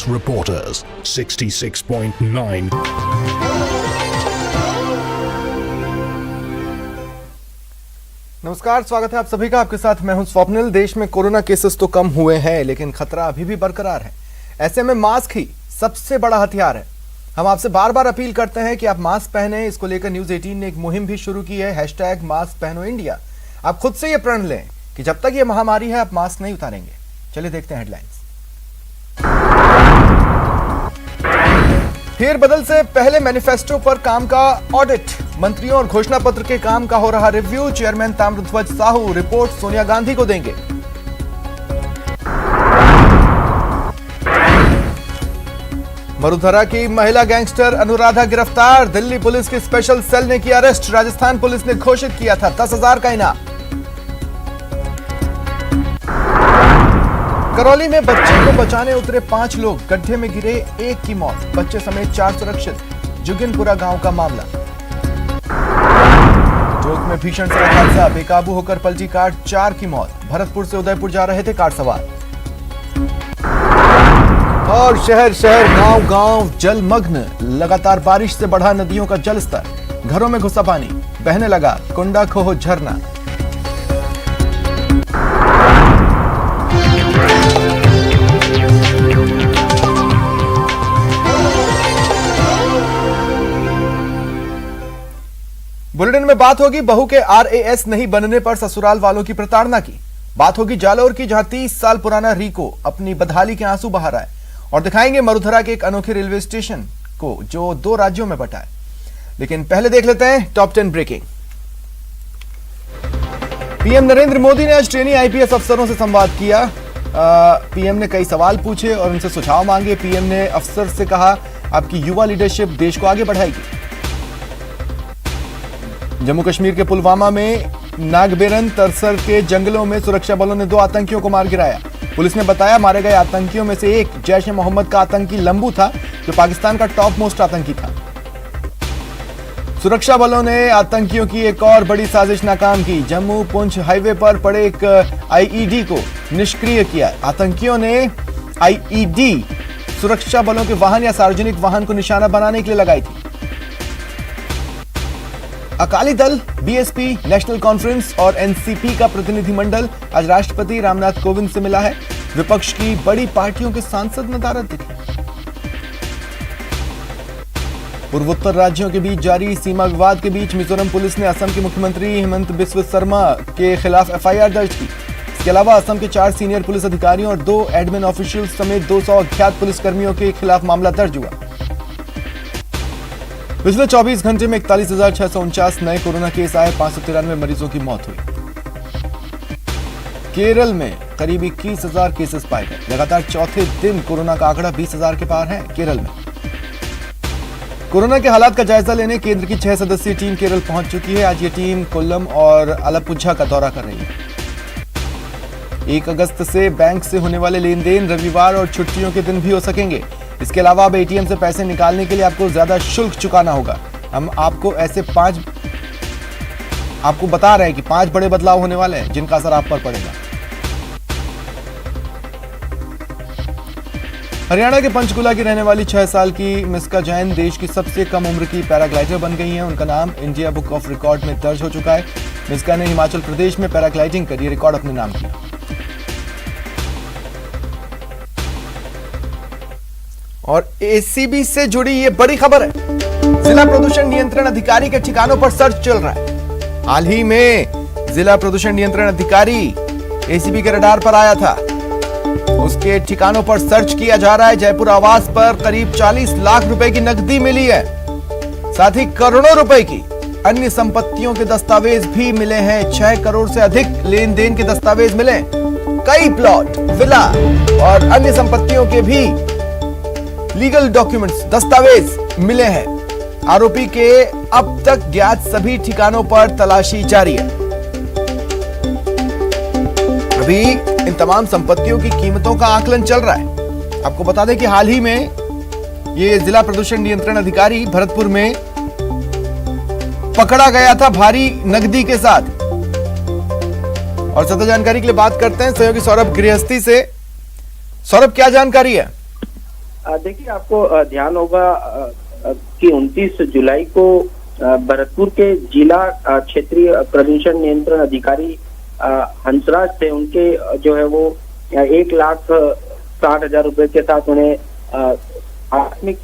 Reporters 66.9 नमस्कार, स्वागत है आप सभी का। आपके साथ मैं हूं स्वप्निल। देश में कोरोना केसेस तो कम हुए हैं, लेकिन खतरा अभी भी बरकरार है। ऐसे में मास्क ही सबसे बड़ा हथियार है। हम आपसे बार बार अपील करते हैं कि आप मास्क पहने। इसको लेकर न्यूज 18 ने एक मुहिम भी शुरू की है, #मास्क पहनो इंडिया। आप खुद से ये प्रण लें कि जब तक ये महामारी है आप मास्क नहीं उतारेंगे। चलिए देखते हैं हेडलाइंस। फेरबदल से पहले मैनिफेस्टो पर काम का ऑडिट, मंत्रियों और घोषणा पत्र के काम का हो रहा review. Chairman Tamradhwaj Sahu report Sonia Gandhi को देंगे। मरुधरा की महिला गैंगस्टर अनुराधा गिरफ्तार, दिल्ली पुलिस की स्पेशल सेल ने किया अरेस्ट। राजस्थान पुलिस ने घोषित किया था 10,000 का इनाम। करौली में बच्चे को बचाने उतरे 5 लोग, गड्ढे में गिरे, एक की मौत, बच्चे समेत 4 सुरक्षित। जुगिनपुरा गांव का मामला। टोंक में भीषण सड़क हादसा, बेकाबू होकर पलटी कार, 4 की मौत। भरतपुर से उदयपुर जा रहे थे कार सवार। और शहर शहर गांव गांव जलमग्न, लगातार बारिश से बढ़ा नदियों का जलस्तर, घरों में घुसा पानी, बहने लगा कुंडा खोह झरना। बुलेटिन में बात होगी बहू के RAS नहीं बनने पर ससुराल वालों की प्रताड़ना की। बात होगी जालौर की, जहां 30 साल पुराना रिको अपनी बदहाली के आंसू बहा रहा है। और दिखाएंगे मरुधरा के एक अनोखे रेलवे स्टेशन को जो 2 राज्यों में बटा है। लेकिन पहले देख लेते हैं top 10 breaking. PM Narendra Modi ने आज ट्रेनी IPS अफसरों से संवाद किया। पीएम ने कई सवाल पूछे और उनसे सुझाव मांगे। पीएम ने अफसर से कहा, आपकी युवा लीडरशिप देश को आगे बढ़ाएगी। जम्मू कश्मीर के पुलवामा में नागबेरन तरसर के जंगलों में सुरक्षा बलों ने 2 आतंकियों को मार गिराया। पुलिस ने बताया मारे गए आतंकियों में से एक जैश-ए-मोहम्मद का आतंकी लंबू था, जो पाकिस्तान का टॉप मोस्ट आतंकी था। सुरक्षा बलों ने आतंकियों की एक और बड़ी साजिश नाकाम की। जम्मू पुंछ हाईवे पर पड़े एक IED को निष्क्रिय किया। आतंकियों ने IED सुरक्षा बलों के वाहन या सार्वजनिक वाहन को निशाना बनाने के लिए लगाई थी। Akali Dal, BSP, national conference और NCP का प्रतिनिधिमंडल आज राष्ट्रपति रामनाथ कोविंद से मिला है। विपक्ष की बड़ी पार्टियों के सांसद नदारद दिखे। पूर्वोत्तर राज्यों के बीच जारी सीमा विवाद के बीच मिजोरम पुलिस ने असम के मुख्यमंत्री हेमंत बिस्व शर्मा के खिलाफ FIR दर्ज की। इसके अलावा असम के 4 सीनियर पुलिस अधिकारियों और 2 एडमिन ऑफिशियल्स समेत 200 अज्ञात पुलिसकर्मियों के खिलाफ मामला दर्ज हुआ। पिछले 24 घंटे में 41,649 नए कोरोना केस आए, 593 मरीजों की मौत हुई। केरल में करीब 21,000 केसेस पाए गए। लगातार चौथे दिन कोरोना का आंकड़ा 20,000 के पार है केरल में। कोरोना के हालात का जायजा लेने केंद्र की 6 सदस्यीय टीम केरल पहुंच चुकी है। आज ये टीम कोल्लम और आलपुझा का दौरा कर रही है। 1 अगस्त से बैंक से होने वाले लेन देन रविवार और छुट्टियों के दिन भी हो सकेंगे। इसके अलावा अब ATM से पैसे निकालने के लिए आपको ज्यादा शुल्क चुकाना होगा। हम आपको आपको बता रहे हैं कि 5 बड़े बदलाव होने वाले हैं, जिनका असर आप पर पड़ेगा। हरियाणा के पंचकुला की रहने वाली 6 साल की मिस्का जैन देश की सबसे कम उम्र की पैराग्लाइडर बन गई हैं। उनका नाम इंडिया बुक ऑफ रिकॉर्ड में दर्ज हो चुका है। मिस्का ने हिमाचल प्रदेश में पैराग्लाइडिंग कर ये रिकॉर्ड अपने नाम किया। और ACB से जुड़ी ये बड़ी खबर है। जिला प्रदूषण नियंत्रण अधिकारी के ठिकानों पर सर्च चल रहा है। हाल ही में जिला प्रदूषण नियंत्रण अधिकारी ACB के रडार पर आया था। उसके ठिकानों पर सर्च किया जा रहा है। जयपुर आवास पर करीब 40 लाख रुपए की नकदी मिली है। साथ ही करोड़ों रुपए की अन्य संपत्तियों के दस्तावेज भी मिले हैं। 6 करोड़ से अधिक लेन देन के दस्तावेज मिले। कई प्लॉट, विला और अन्य संपत्तियों के भी लीगल डॉक्यूमेंट्स, दस्तावेज मिले हैं। आरोपी के अब तक ज्ञात सभी ठिकानों पर तलाशी जारी है। अभी इन तमाम संपत्तियों की कीमतों का आकलन चल रहा है। आपको बता दें कि हाल ही में ये जिला प्रदूषण नियंत्रण अधिकारी भरतपुर में पकड़ा गया था भारी नकदी के साथ। और ज्यादा जानकारी के लिए बात करते हैं सहयोगी सौरभ गृहस्थी से। सौरभ, क्या जानकारी है? देखिए, आपको ध्यान होगा कि 29 जुलाई को भरतपुर के जिला क्षेत्रीय प्रदूषण नियंत्रण अधिकारी हंसराज थे, उनके जो है वो 1,60,000 रुपए के साथ उन्हें आकस्मिक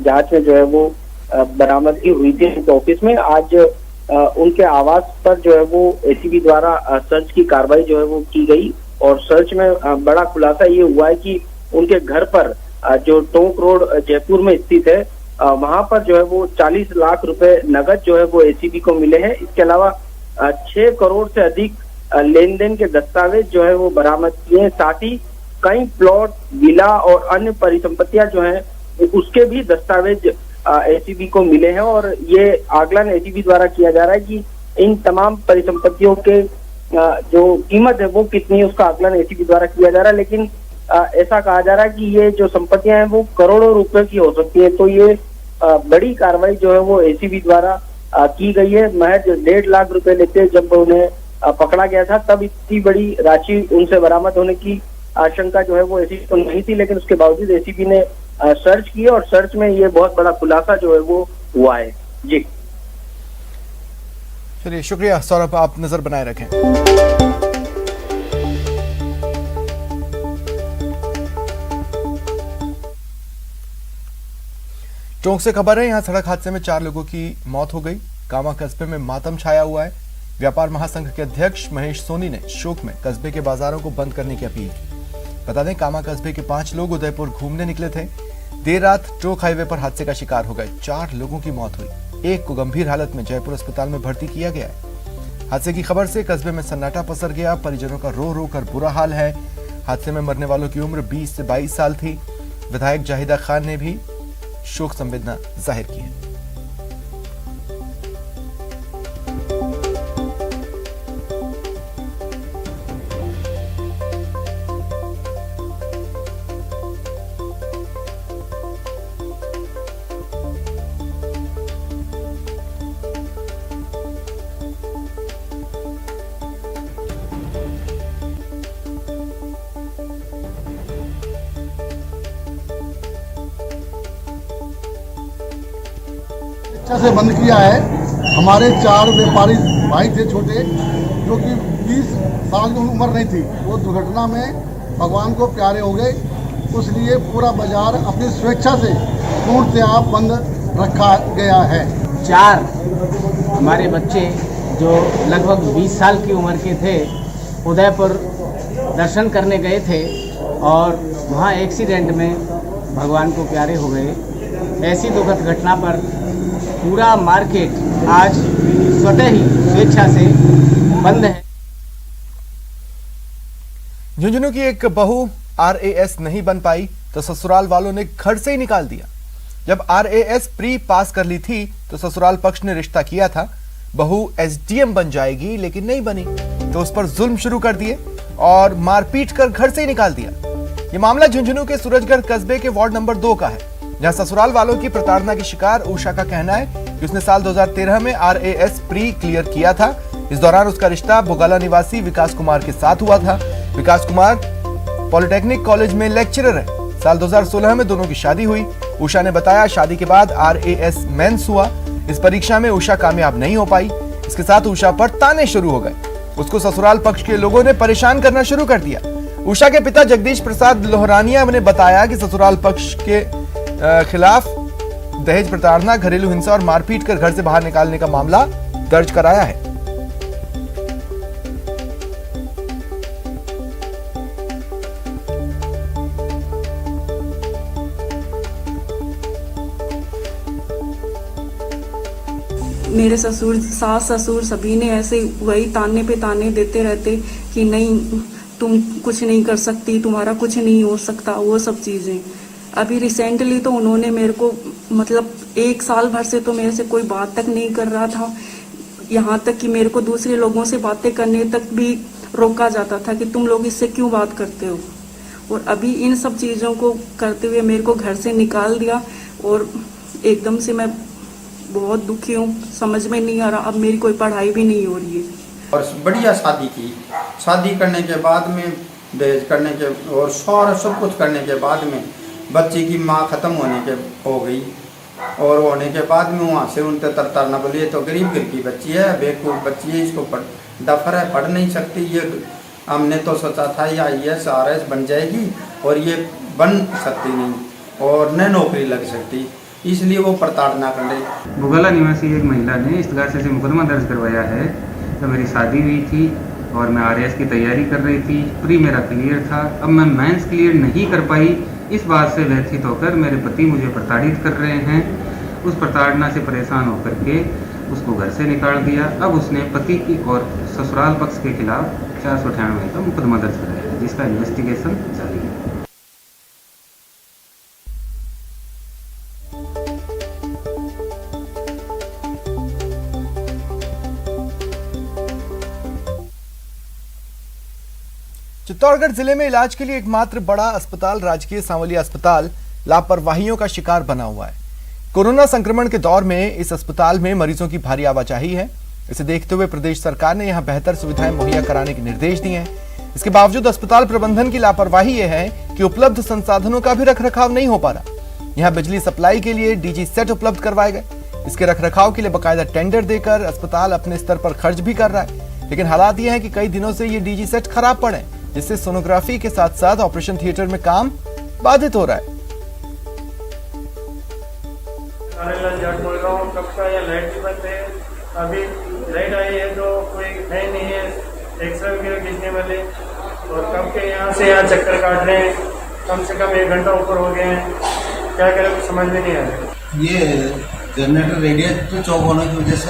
जांच में जो है वो बरामदगी हुई थी उनके ऑफिस में। आज उनके आवास पर जो है वो एसीबी द्वारा सर्च की कार्रवाई जो है वो की गई और सर्च में बड़ा खुलासा ये हुआ है कि उनके घर पर जो टोंक रोड जयपुर में स्थित है वहां पर जो है वो 40 लाख रुपए नगद जो है वो एसीबी को मिले हैं। इसके अलावा 6 करोड़ से अधिक लेन देन के दस्तावेज जो है वो बरामद किए हैं। साथ ही कई प्लॉट, विला और अन्य परिसंपत्तियां जो हैं उसके भी दस्तावेज एसीबी को मिले हैं और ये आकलन एसीबी द्वारा किया जा रहा है कि इन तमाम परिसंपत्तियों के जो कीमत है वो कितनी है, उसका आकलन एसीबी द्वारा किया जा रहा है। लेकिन ऐसा कहा जा रहा है कि ये जो संपत्तियां हैं वो करोड़ों रुपए की हो सकती है, तो ये बड़ी कार्रवाई जो है वो एसीबी द्वारा की गई है। महज 1.5 लाख रुपए लेते जब उन्हें पकड़ा गया था तब इतनी बड़ी राशि उनसे बरामद होने की आशंका जो है वो एसीबी को नहीं थी, लेकिन उसके बावजूद एसीबी ने सर्च किए और सर्च में ये बहुत बड़ा खुलासा जो है वो हुआ है। जी चलिए, शुक्रिया सौरभ, आप नजर बनाए रखें। टोंक से खबर है, यहां सड़क हादसे में 4 लोगों की मौत हो गई। कामा कस्बे में मातम छाया हुआ है। व्यापार महासंघ के अध्यक्ष महेश सोनी ने शोक में कस्बे के बाजारों को बंद करने की अपील की। बता दें, कामा कस्बे के 5 लोग उदयपुर घूमने निकले थे। देर रात टोक हाईवे पर हादसे का शिकार हो गए। 4 लोगों की मौत हुई। एक को गंभीर हालत में जयपुर अस्पताल में भर्ती किया गया है। हादसे की खबर से कस्बे में सन्नाटा पसर गया। परिजनों का रो रो कर बुरा हाल है। हादसे में मरने वालों की उम्र 20 से 22 साल थी। विधायक जाहिदा खान ने भी शोक संवेदना जाहिर की है। अच्छा से बंद किया है। हमारे 4 व्यापारी भाई थे छोटे, जो कि 20 साल की उम्र नहीं थी, वो दुर्घटना में भगवान को प्यारे हो गए। इसलिए पूरा बाजार अपनी स्वेच्छा से पूर्णतया बंद रखा गया है। 4 हमारे बच्चे जो लगभग 20 साल की उम्र के थे, उदयपुर दर्शन करने गए थे और वहाँ एक्सीडेंट में भगवान को प्यारे हो गए। ऐसी दुखद घटना पर पूरा मार्केट आज स्वतः ही स्वेच्छा से बंद है। झुंझुनू की एक बहू RAS नहीं बन पाई तो ससुराल वालों ने घर से ही निकाल दिया। जब RAS प्री पास कर ली थी तो ससुराल पक्ष ने रिश्ता किया था। बहू SDM बन जाएगी लेकिन नहीं बनी तो उस पर जुल्म शुरू कर दिए और मारपीट कर घर से ही निकाल दिया। ये मामला झुंझुनू के सूरजगढ़ कस्बे के वार्ड नंबर 2 का है, जहां ससुराल वालों की प्रताड़ना की शिकार उषा का कहना है कि उसने साल 2013 में RAS प्री क्लियर किया था। इस दौरान उसका रिश्ता बुगाला निवासी विकास कुमार के साथ हुआ था। विकास कुमार पॉलिटेक्निक कॉलेज में लेक्चरर है। साल 2016 में दोनों की शादी हुई। उषा ने बताया, शादी के बाद RAS मेंस हुआ। इस परीक्षा में उषा कामयाब नहीं हो पाई। इसके साथ उषा पर ताने शुरू हो गए। उसको ससुराल पक्ष के लोगों ने परेशान करना शुरू कर दिया। उषा के पिता जगदीश प्रसाद लोहरानिया ने बताया कि ससुराल पक्ष के खिलाफ दहेज प्रताड़ना, घरेलू हिंसा और मारपीट कर घर से बाहर निकालने का मामला दर्ज कराया है। मेरे ससुर, सास ससुर सभी ने ऐसे वही ताने पे ताने देते रहते कि नहीं तुम कुछ नहीं कर सकती, तुम्हारा कुछ नहीं हो सकता, वो सब चीज़ें। अभी रिसेंटली तो उन्होंने मेरे को मतलब 1 साल भर से तो मेरे से कोई बात तक नहीं कर रहा था। यहाँ तक कि मेरे को दूसरे लोगों से बातें करने तक भी रोका जाता था कि तुम लोग इससे क्यों बात करते हो। और अभी इन सब चीज़ों को करते हुए मेरे को घर से निकाल दिया और एकदम से मैं बहुत दुखी हूँ। समझ में नहीं आ रहा, अब मेरी कोई पढ़ाई भी नहीं हो रही है। और बढ़िया शादी की, शादी करने के बाद में दहेज करने के और सारा सब कुछ करने के बाद में बच्ची की माँ ख़त्म होने के हो गई और होने के बाद में वहाँ से उनसे तरना बोलिए तो गरीब घर की बच्ची है, बेवकूफ़ बच्ची है, इसको डफर है, पढ़ नहीं सकती। ये हमने तो सोचा था ये IAS RS बन जाएगी और ये बन सकती नहीं और न नौकरी लग सकती, इसलिए वो प्रताड़ना कर रही। बुगाला निवासी एक महिला ने इस्तगासे से मुकदमा दर्ज करवाया है। तो मेरी शादी हुई थी और मैं RS की तैयारी कर रही थी, प्री मेरा क्लियर था, अब मैं मेंस क्लियर नहीं कर पाई। इस बात से व्यथित होकर मेरे पति मुझे प्रताड़ित कर रहे हैं। उस प्रताड़ना से परेशान होकर के उसको घर से निकाल दिया। अब उसने पति की और ससुराल पक्ष के खिलाफ 498 का मुकदमा दर्ज कराया है, जिसका इन्वेस्टिगेशन जारी है। चित्तौड़गढ़ जिले में इलाज के लिए एकमात्र बड़ा अस्पताल राजकीय सांवलिया अस्पताल लापरवाहियों का शिकार बना हुआ है। कोरोना संक्रमण के दौर में इस अस्पताल में मरीजों की भारी आवाजाही है। इसे देखते हुए प्रदेश सरकार ने यहां बेहतर सुविधाएं मुहैया कराने के निर्देश दिए हैं। इसके बावजूद अस्पताल प्रबंधन की लापरवाही यह है कि उपलब्ध संसाधनों का भी रखरखाव नहीं हो पा रहा। यहां बिजली सप्लाई के लिए DG सेट उपलब्ध करवाए गए। इसके रखरखाव के लिए बाकायदा टेंडर देकर अस्पताल अपने स्तर पर खर्च भी कर रहा है, लेकिन हालात यह है कि कई दिनों से ये DG सेट खराब पड़े, जिससे सोनोग्राफी के साथ साथ ऑपरेशन थिएटर में काम बाधित हो रहा है। कब का या लाइट भी बंद है, अभी लाइट आई है तो कोई है नहीं है एक्सरे वगैरह खींचने वाले, और कब के यहाँ से यहाँ चक्कर काट रहे हैं, कम से कम 1 घंटा ऊपर हो गए हैं, क्या करें कुछ समझ में नहीं आ रहा। ये जनरेटर रेडिएटर चौक होने की वजह से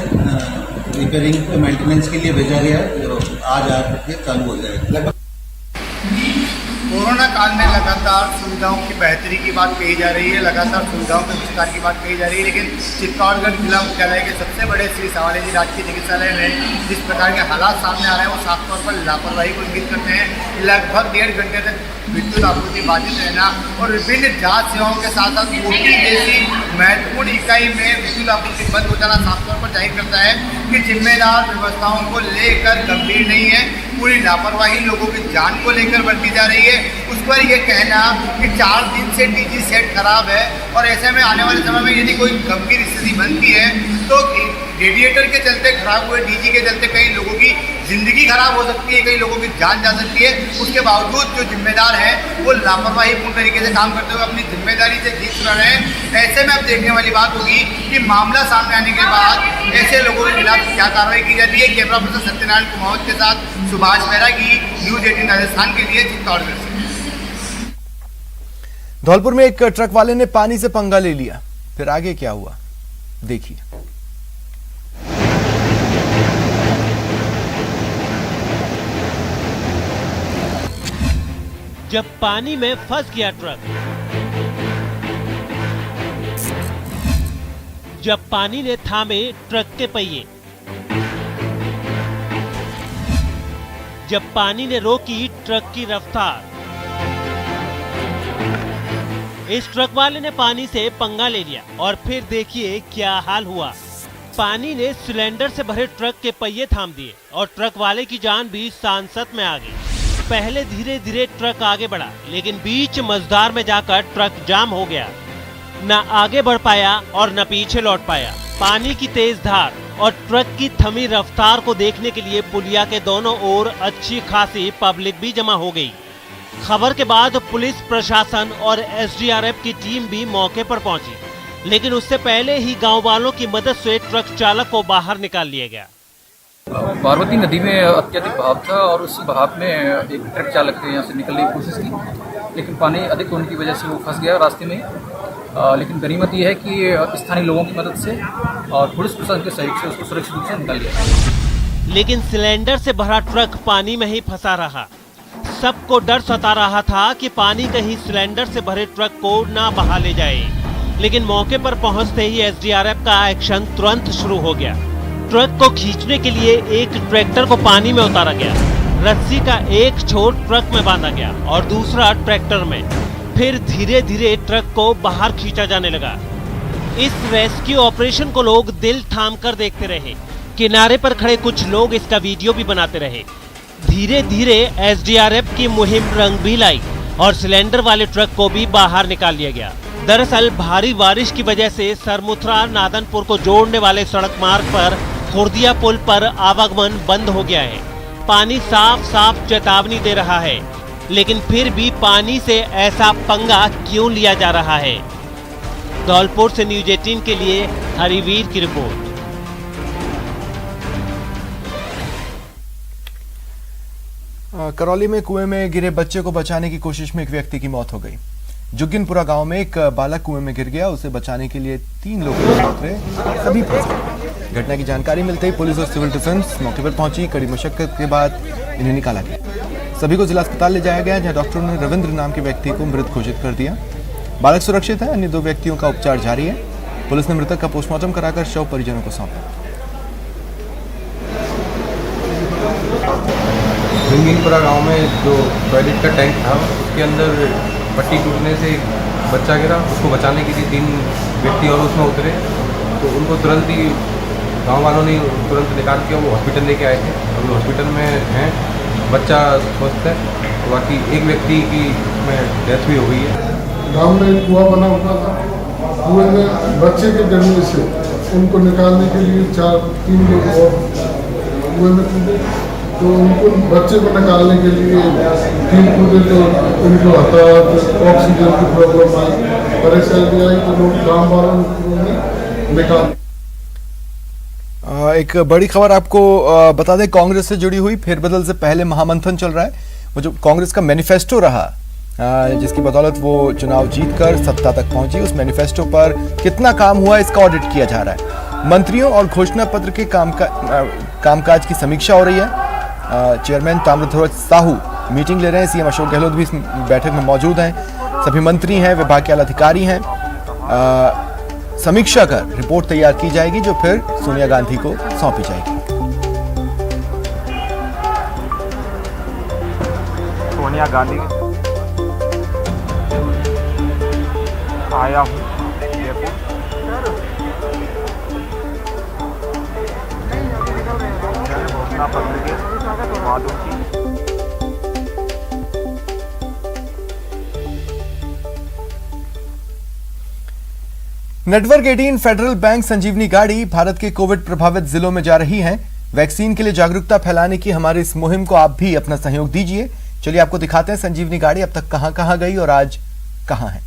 रिपेयरिंग मेंटेनेंस के लिए भेजा गया है, जो आज आकर चालू हो जाएगा। कोरोना काल में लगातार सुविधाओं की बेहतरी की बात कही जा रही है, लगातार सुविधाओं के विस्तार की बात कही जा रही है, लेकिन चित्तौड़गढ़ जिला मुख्यालय के सबसे बड़े श्री सांवलिया जी राजकीय चिकित्सालय में जिस प्रकार के हालात सामने आ रहे हैं वो साफ तौर पर लापरवाही को इंगित करते हैं। लगभग 1.5 घंटे तक विद्युत आपूर्ति बाधित रहना और विभिन्न जांच सेवाओं के साथ साथ OT जैसी महत्वपूर्ण इकाई में विद्युत आपूर्ति बंद हो जाना साफ तौर पर जाहिर करता है कि जिम्मेदार व्यवस्थाओं को लेकर गंभीर नहीं है, पूरी लापरवाही लोगों की जान को लेकर बरती जा रही है। उस पर यह कहना कि 4 दिन से DG सेट खराब है और ऐसे में आने वाले समय में यदि कोई गंभीर स्थिति बनती है तो रेडिएटर के चलते खराब हुए DG के चलते कई लोगों की जिंदगी खराब हो सकती है, कई लोगों की जान जा सकती है। उसके बावजूद जो जिम्मेदार है वो लापरवाही पूर्ण तरीके से काम करते हुए अपनी जिम्मेदारी से जीत चुका रहे हैं। ऐसे में अब देखने वाली बात होगी कि मामला सामने आने के बाद ऐसे लोगों के खिलाफ क्या कार्रवाई की जाती है। कैमरा पर्सन सत्यनारायण कुमावत के साथ सुभाष मेहरा की न्यूज 18 राजस्थान के लिए चित्तौड़गढ़ से। धौलपुर में एक ट्रक वाले ने पानी से पंगा ले लिया, फिर आगे क्या हुआ देखिए। जब पानी में फंस गया ट्रक, जब पानी ने थामे ट्रक के पहिए, जब पानी ने रोकी ट्रक की रफ्तार, इस ट्रक वाले ने पानी से पंगा ले लिया और फिर देखिए क्या हाल हुआ। पानी ने सिलेंडर से भरे ट्रक के पहिए थाम दिए और ट्रक वाले की जान भी सांसत में आ गई। पहले धीरे धीरे ट्रक आगे बढ़ा, लेकिन बीच मझधार में जाकर ट्रक जाम हो गया। न आगे बढ़ पाया और न पीछे लौट पाया। पानी की तेज धार और ट्रक की थमी रफ्तार को देखने के लिए पुलिया के दोनों ओर अच्छी खासी पब्लिक भी जमा हो गई। खबर के बाद पुलिस प्रशासन और SDRF की टीम भी मौके पर पहुंची, लेकिन उससे पहले ही गांव वालों की मदद से ट्रक चालक को बाहर निकाल लिया गया। पार्वती नदी में अत्यधिक बहाव था और उस बहाव में एक ट्रक चालक ने यहाँ से निकलने की कोशिश की, लेकिन पानी अधिक होने की वजह से वो फंस गया रास्ते में। लेकिन गनीमत यह है कि स्थानीय लोगों की मदद से और पुलिस प्रशासन के सहयोग से उसको सुरक्षित रूप से निकाल लिया। लेकिन सिलेंडर से भरा ट्रक पानी में ही फंसा रहा। सबको डर सता रहा था कि पानी कहीं सिलेंडर से भरे ट्रक को ना बहा ले जाए, लेकिन मौके पर पहुंचते ही SDRF का एक्शन तुरंत शुरू हो गया। ट्रक को खींचने के लिए एक ट्रैक्टर को पानी में उतारा गया, रस्सी का एक छोर ट्रक में बांधा गया और दूसरा ट्रैक्टर में। फिर धीरे धीरे ट्रक को बाहर खींचा जाने लगा। इस रेस्क्यू ऑपरेशन को लोग दिल थाम कर देखते रहे। किनारे पर खड़े कुछ लोग इसका वीडियो भी बनाते रहे। धीरे धीरे SDRF की मुहिम रंग भी लाई और सिलेंडर वाले ट्रक को भी बाहर निकाल लिया गया। दरअसल भारी बारिश की वजह से सरमुथरा नादनपुर को जोड़ने वाले सड़क मार्ग पर खुर्दिया पुल पर आवागमन बंद हो गया है। पानी साफ साफ चेतावनी दे रहा है, लेकिन फिर भी पानी से ऐसा पंगा क्यों लिया जा रहा है? धौलपुर से न्यूज 18 के लिए हरिवीर की रिपोर्ट। करौली में कुएं में गिरे बच्चे को बचाने की कोशिश में एक व्यक्ति की मौत हो गई। जुग्गिनपुरा गांव में एक बालक कुएं में गिर गया। उसे बचाने के लिए 3 लोग उतरे, सभी फंसे। घटना की जानकारी मिलते ही पुलिस और सिविल डिफेंस मौके पर पहुंची। कड़ी मशक्कत के बाद इन्हें निकाला गया। सभी को जिला अस्पताल ले जाया गया, जहां डॉक्टरों ने रविंद्र नाम के व्यक्ति को मृत घोषित कर दिया। बालक सुरक्षित है, अन्य 2 व्यक्तियों का उपचार जारी है। पुलिस ने मृतक का पोस्टमार्टम कराकर शव परिजनों को सौंपा। जुग्गिनपुरा गांव में जो टॉयलेट का टैंक था उसके अंदर पट्टी टूटने से एक बच्चा गिरा। उसको बचाने के लिए 3 व्यक्ति और उसमें उतरे, तो उनको तुरंत ही गांव वालों ने तुरंत निकाल के वो हॉस्पिटल लेके आए थे। अब हॉस्पिटल में हैं, बच्चा स्वस्थ है, बाकी एक व्यक्ति की में डेथ भी हो गई है। गांव में एक कुआं बना हुआ था, कुएं में बच्चे के गिरने से उनको निकालने के लिए 3 लोग और कुएं में कूदे, तो उनको बच्चे को निकालने के लिए 3 कूदे, तो उनको हताहत ऑक्सीजन की प्रॉब्लम आई, परेशानी आई, तो लोग गाँव वालों ने निकाल। एक बड़ी खबर आपको बता दें, कांग्रेस से जुड़ी हुई। फेरबदल से पहले महामंथन चल रहा है। वो जो कांग्रेस का मैनिफेस्टो रहा, जिसकी बदौलत वो चुनाव जीतकर सत्ता तक पहुंची, उस मैनिफेस्टो पर कितना काम हुआ इसका ऑडिट किया जा रहा है। मंत्रियों और घोषणा पत्र के कामकाज की समीक्षा हो रही है। चेयरमैन ताम्रध्वज साहू मीटिंग ले रहे हैं। सीएम अशोक गहलोत भी इस बैठक में मौजूद हैं। सभी मंत्री हैं, विभाग के अधिकारी हैं। समीक्षा कर रिपोर्ट तैयार की जाएगी, जो फिर सोनिया गांधी को सौंपी जाएगी। सोनिया गांधी आया हूँ घोषणा पत्र के वादों की। नेटवर्क 18 फेडरल बैंक संजीवनी गाड़ी भारत के कोविड प्रभावित जिलों में जा रही है। वैक्सीन के लिए जागरूकता फैलाने की हमारी इस मुहिम को आप भी अपना सहयोग दीजिए। चलिए आपको दिखाते हैं संजीवनी गाड़ी अब तक कहां-कहां गई और आज कहां है।